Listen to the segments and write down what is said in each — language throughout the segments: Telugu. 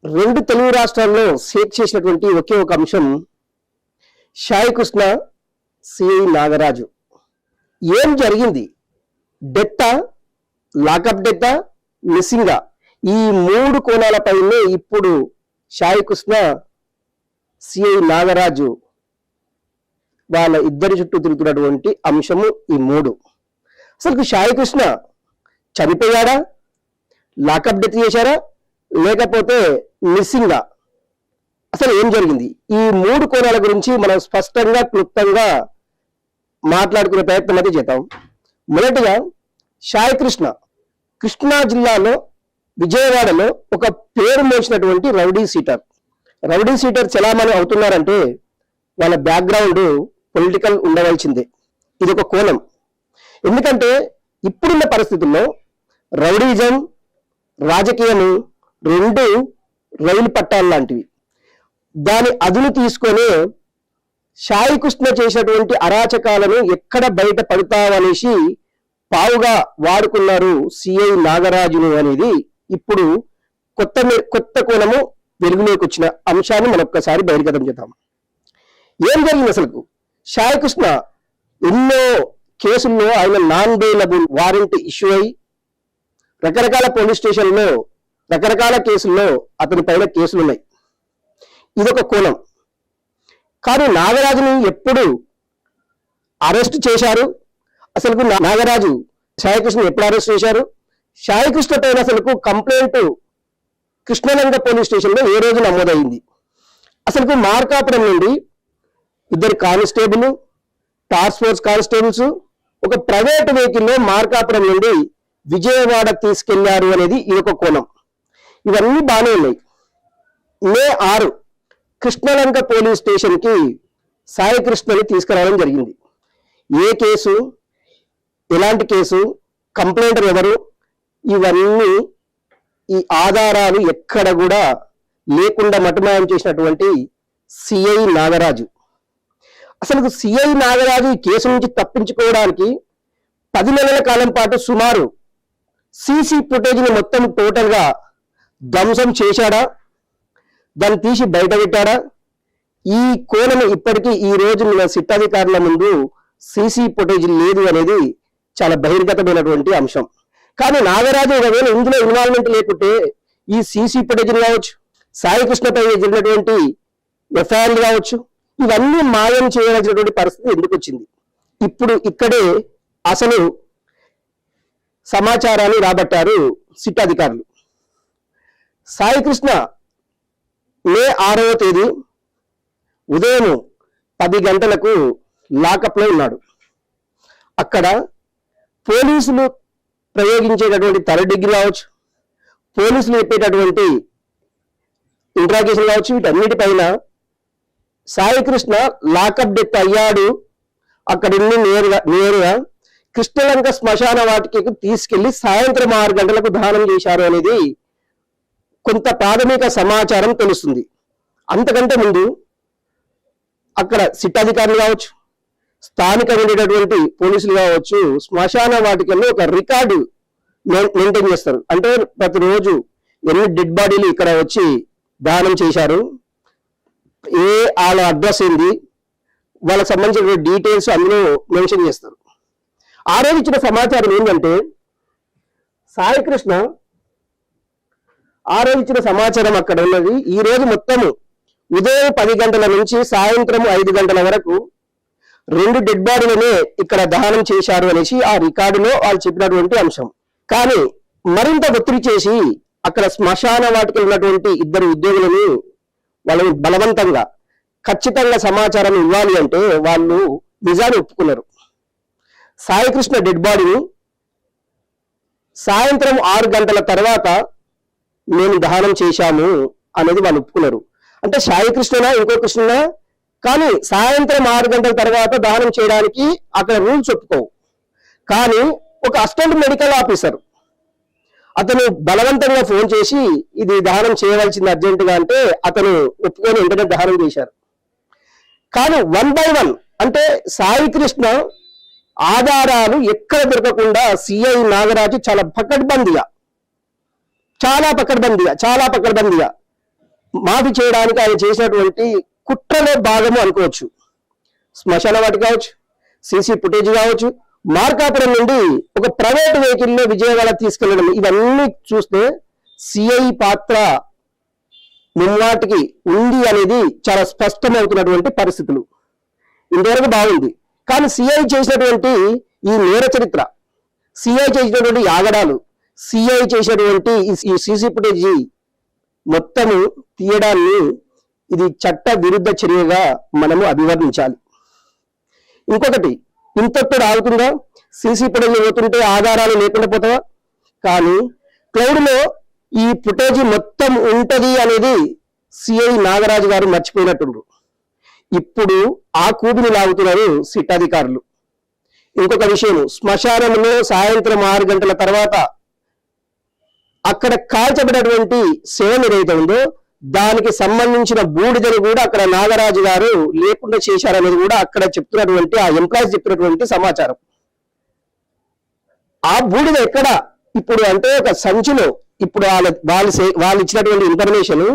రెండు తెలుగు రాష్ట్రాల్లో షేక్ చేసినటువంటి ఒకే ఒక అంశం సాయి కృష్ణ సిఐ నాగరాజు. ఏం జరిగింది? డెత్తా, లాకప్ డెత్తా, మిస్సింగా? ఈ మూడు కోణాలపైనే ఇప్పుడు సాయి కృష్ణ సిఐ నాగరాజు వాళ్ళ ఇద్దరి చుట్టూ తిరుగుతున్నటువంటి అంశము ఈ మూడు. అసలు సాయి కృష్ణ చనిపోయాడా, లాకప్ డెత్ చేశారా, లేకపోతే మిస్సింగా? అసలు ఏం జరిగింది? ఈ మూడు కోణాల గురించి మనం స్పష్టంగా క్లుప్తంగా మాట్లాడుకునే ప్రయత్నం అయితే చేద్దాం. మొదటిగా సాయి కృష్ణ కృష్ణా జిల్లాలో విజయవాడలో ఒక పేరు మోసినటువంటి రౌడీ సీటర్ చలామణి అవుతున్నారంటే వాళ్ళ బ్యాక్గ్రౌండ్ పొలిటికల్ ఉండవలసిందే. ఇది ఒక కోణం. ఎందుకంటే ఇప్పుడున్న పరిస్థితుల్లో రౌడీజం, రాజకీయము రెండు రైలు పట్టాలు లాంటివి. దాని అదును తీసుకొని సాయి కృష్ణ చేసినటువంటి అరాచకాలను ఎక్కడ బయట పడతావనేసి పావుగా వాడుకున్నారు సిఐ నాగరాజును అనేది ఇప్పుడు కొత్త కోణము వెలుగులోకి వచ్చిన అంశాన్ని మనం ఒక్కసారి బహిర్గతం చేద్దాం. ఏం జరిగింది అసలు? సాయి కృష్ణ ఎన్నో కేసుల్లో ఆయన నాన్ బెయిలబుల్ వారెంట్ ఇష్యూ అయి రకరకాల పోలీస్ స్టేషన్లో రకరకాల కేసుల్లో అతని పైన కేసులు ఉన్నాయి. ఇదొక కోణం. కానీ నాగరాజుని ఎప్పుడు అరెస్ట్ చేశారు? అసలు నాగరాజు సాయికృష్ణ ఎప్పుడు అరెస్ట్ చేశారు? సాయికృష్ణ పైన అసలు కంప్లైంట్ కృష్ణలంక పోలీస్ స్టేషన్లో ఏ రోజు నమోదైంది? అసలు మార్కాపురం నుండి ఇద్దరు కానిస్టేబుల్, టాస్క్ ఫోర్స్ కానిస్టేబుల్స్ ఒక ప్రైవేట్ వెహికల్లో మార్కాపురం నుండి విజయవాడ తీసుకెళ్లారు అనేది ఈ ఒక కోణం. ఇవన్నీ బాగానే ఉన్నాయి. మే 6 కృష్ణలంక పోలీస్ స్టేషన్ కి సాయి కృష్ణని తీసుకురావడం జరిగింది. ఏ కేసు, ఎలాంటి కేసు, కంప్లైంటర్ ఎవరు, ఇవన్నీ ఈ ఆధారాలు ఎక్కడ కూడా లేకుండా మటుమాయం చేసినటువంటి సిఐ నాగరాజు. అసలు సిఐ నాగరాజు ఈ కేసు నుంచి తప్పించుకోవడానికి 10 నెలల కాలం పాటు సుమారు సీసీ ఫుటేజ్ని మొత్తం టోటల్ గా ధ్వంసం చేశాడా, దాన్ని తీసి బయట పెట్టాడా? ఈ కోణం ఇప్పటికీ ఈ రోజు మన సిట్ అధికారుల ముందు సీసీ ఫుటేజ్ లేదు అనేది చాలా బహిర్గతమైనటువంటి అంశం. కానీ నాగరాజు ఒకవేళ ఇందులో ఇన్వాల్వ్మెంట్ లేకుంటే ఈ సీసీ ఫుటేజ్ కావచ్చు, సాయి కృష్ణపై జరిగినటువంటి ఎఫ్ఐఆర్ కావచ్చు, ఇవన్నీ మాయం చేయవలసినటువంటి పరిస్థితి ఎందుకు వచ్చింది? ఇప్పుడు ఇక్కడే అసలు సమాచారాన్ని రాబట్టారు సిట్ అధికారులు. సాయి కృష్ణ మే 6వ తేదీ ఉదయం 10 గంటలకు లాకప్ లో ఉన్నాడు. అక్కడ పోలీసులు ప్రయోగించేటటువంటి థర్డ్ డిగ్రీ కావచ్చు, పోలీసులు చెప్పేటటువంటి ఇంట్రాగేషన్ కావచ్చు, వీటన్నిటిపైన సాయి కృష్ణ లాకప్ డెత్ అయ్యాడు, అక్కడి నేరుగా కృష్ణలంక శ్మశాన వాటికకు తీసుకెళ్లి సాయంత్రం 6 గంటలకు దహనం చేశారు అనేది కొంత ప్రాథమిక సమాచారం తెలుస్తుంది. అంతకంటే ముందు అక్కడ సిట్ అధికారులు కావచ్చు, స్థానికంగా ఉండేటటువంటి పోలీసులు కావచ్చు, శ్మశాన వాటికల్లో ఒక రికార్డు మెయింటైన్ చేస్తారు. అంటే ప్రతిరోజు ఎన్ని డెడ్ బాడీలు ఇక్కడ వచ్చి దహనం చేశారు, వాళ్ళ అడ్రస్ ఏంది, వాళ్ళకి సంబంధించిన డీటెయిల్స్ అందులో మెన్షన్ చేస్తారు. ఆ రోజు ఇచ్చిన సమాచారం ఏంటంటే సాయి కృష్ణ ఆ రోజు ఇచ్చిన సమాచారం అక్కడ ఉన్నది. ఈ రోజు మొత్తము ఉదయం 10 గంటల నుంచి సాయంత్రం 5 గంటల వరకు 2 డెడ్ బాడీలనే ఇక్కడ దహనం చేశారు అనేసి ఆ రికార్డులో వాళ్ళు చెప్పినటువంటి అంశం. కానీ మరింత ఒత్తిడి చేసి అక్కడ శ్మశాన వాటికి ఉన్నటువంటి 2 ఉద్యోగులను వాళ్ళని బలవంతంగా ఖచ్చితంగా సమాచారం ఇవ్వాలి అంటే వాళ్ళు నిజాన్ని ఒప్పుకున్నారు. సాయి కృష్ణ డెడ్ బాడీని సాయంత్రం 6 గంటల తర్వాత మేము దహనం చేశాము అనేది వాళ్ళు ఒప్పుకున్నారు. అంటే సాయి కృష్ణనా ఇంకో కృష్ణనా? కానీ సాయంత్రం 6 గంటల తర్వాత దహనం చేయడానికి అక్కడ రూల్స్ ఒప్పుకోవు. కానీ ఒక అసిస్టెంట్ మెడికల్ ఆఫీసర్ అతను బలవంతంగా ఫోన్ చేసి ఇది దహనం చేయవలసింది అర్జెంటుగా అంటే అతను ఒప్పుకొని వెంటనే దహనం చేశారు. కానీ 1 by 1 అంటే సాయి కృష్ణ ఆధారాలు ఎక్కడ దొరకకుండా సిఐ నాగరాజు చాలా పకడ్బందీగా మాఫీ చేయడానికి ఆయన చేసినటువంటి కుట్రలో భాగము అనుకోవచ్చు. శ్మశాన వాటి కావచ్చు, సీసీ ఫుటేజ్ కావచ్చు, మార్కాపురం నుండి ఒక ప్రైవేట్ వెహికల్లో విజయవాడ తీసుకెళ్లడం, ఇవన్నీ చూస్తే సిఐ పాత్ర ముమ్మాటికి ఉంది అనేది చాలా స్పష్టమవుతున్నటువంటి పరిస్థితులు. ఇంతవరకు బాగుంది. కానీ సిఐ చేసినటువంటి ఈ నేర చరిత్ర, సిఐ చేసినటువంటి ఆగడాలు, సిఐ చేసినటువంటి ఈ సీసీ ఫుటేజ్ మొత్తము తీయడాన్ని ఇది చట్ట విరుద్ధ చర్యగా మనము అభివర్ణించాలి. ఇంకొకటి, ఇంతప్పుడు ఆగుతుందా? సీసీ ఫుటేజ్ పోతుంటే ఆధారాలు లేకుండా పోతావా? కానీ క్లౌడ్ లో ఈ ఫుటేజ్ మొత్తం ఉంటది అనేది సిఐ నాగరాజు గారు మర్చిపోయినట్టుండ్రు. ఇప్పుడు ఆ కూబిని లాగుతున్నారు సిట్ అధికారులు. ఇంకొక విషయం, శ్మశానంలో సాయంత్రం 6 గంటల తర్వాత అక్కడ కాల్చబడినటువంటి శవం ఏదైతే ఉందో దానికి సంబంధించిన బూడిదను కూడా అక్కడ నాగరాజు గారు లేకుండా చేశారనేది కూడా అక్కడ చెప్తున్నటువంటి ఆ ఎంప్లాయీస్ చెప్తున్నటువంటి సమాచారం. ఆ బూడిద ఎక్కడ ఇప్పుడు అంటే ఒక సంచిలో, ఇప్పుడు వాళ్ళు ఇచ్చినటువంటి ఇన్ఫర్మేషన్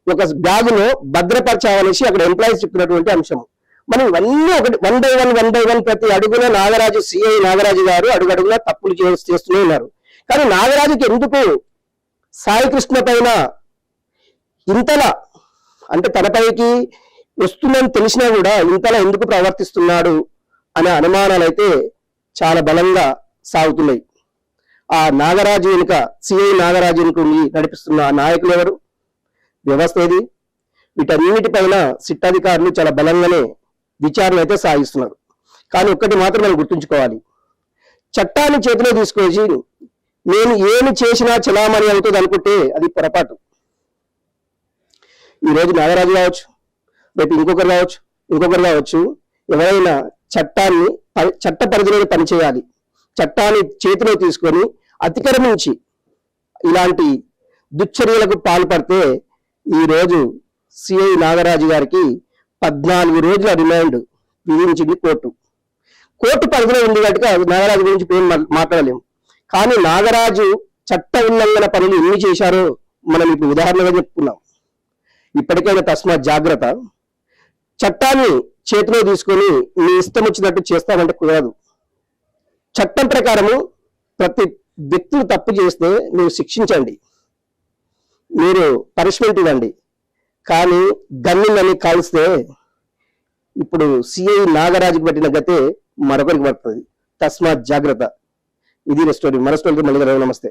ఒక బ్యాగులో భద్రపరచాలనేసి అక్కడ ఎంప్లాయీస్ చెప్తున్నటువంటి అంశం. మనం ఇవన్నీ ఒకటి వన్ బై వన్ ప్రతి అడుగున నాగరాజు, సిఐ నాగరాజు గారు అడుగడుగునా తప్పులు చేస్తూనే ఉన్నారు. కానీ నాగరాజుకి ఎందుకు సాయికృష్ణ పైన ఇంతలా, అంటే తనపైకి వస్తుందని తెలిసినా కూడా ఇంతలా ఎందుకు ప్రవర్తిస్తున్నాడు అనే అనుమానాలు అయితే చాలా బలంగా సాగుతున్నాయి. ఆ నాగరాజు వెనుక, సిఐ నాగరాజు వెనుక నడిపిస్తున్న ఆ నాయకులు ఎవరు? వ్యవస్థ ఏది? వీటన్నిటిపైన సిట్ అధికారులు చాలా బలంగానే విచారణ అయితే సాగిస్తున్నారు. కానీ ఒక్కటి మాత్రం మనం గుర్తుంచుకోవాలి, చట్టాన్ని చేతిలో తీసుకొచ్చి నేను ఏమి చేసినా చలామణి అవుతుంది అనుకుంటే అది పొరపాటు. ఈరోజు నాగరాజు కావచ్చు, రేపు ఇంకొకరు కావచ్చు, ఎవరైనా చట్ట పరిధిలో పనిచేయాలి. చట్టాన్ని చేతిలో తీసుకొని అతిక్రమించి ఇలాంటి దుశ్చర్యలకు పాల్పడితే ఈరోజు సిఐ నాగరాజు గారికి 14 రోజుల రిమాండ్ విధించింది కోర్టు పరిధిలో ఉంది కనుక నాగరాజు గురించి ఏం మాట్లాడలేము. కానీ నాగరాజు చట్ట ఉల్లంఘన పనులు ఎన్ని చేశారో మనం ఇప్పుడు ఉదాహరణగా చెప్పుకున్నాం. ఇప్పటికైనా తస్మాత్ జాగ్రత్త. చట్టాన్ని చేతిలో తీసుకొని మీ ఇష్టం వచ్చినట్టు చేస్తామంటే కుదరదు. చట్టం ప్రకారము ప్రతి వ్యక్తులు తప్పు చేస్తే మీరు శిక్షించండి, మీరు పనిష్మెంట్ ఇవ్వండి. కానీ గన్నులని కాల్స్తే ఇప్పుడు సిఐ నాగరాజుకి పట్టిన గతే మరొకరికి పడుతుంది. తస్మాత్ జాగ్రత్త. ఇది స్టోరీ. మరో స్టోరీతో మళ్ళీ నమస్తే.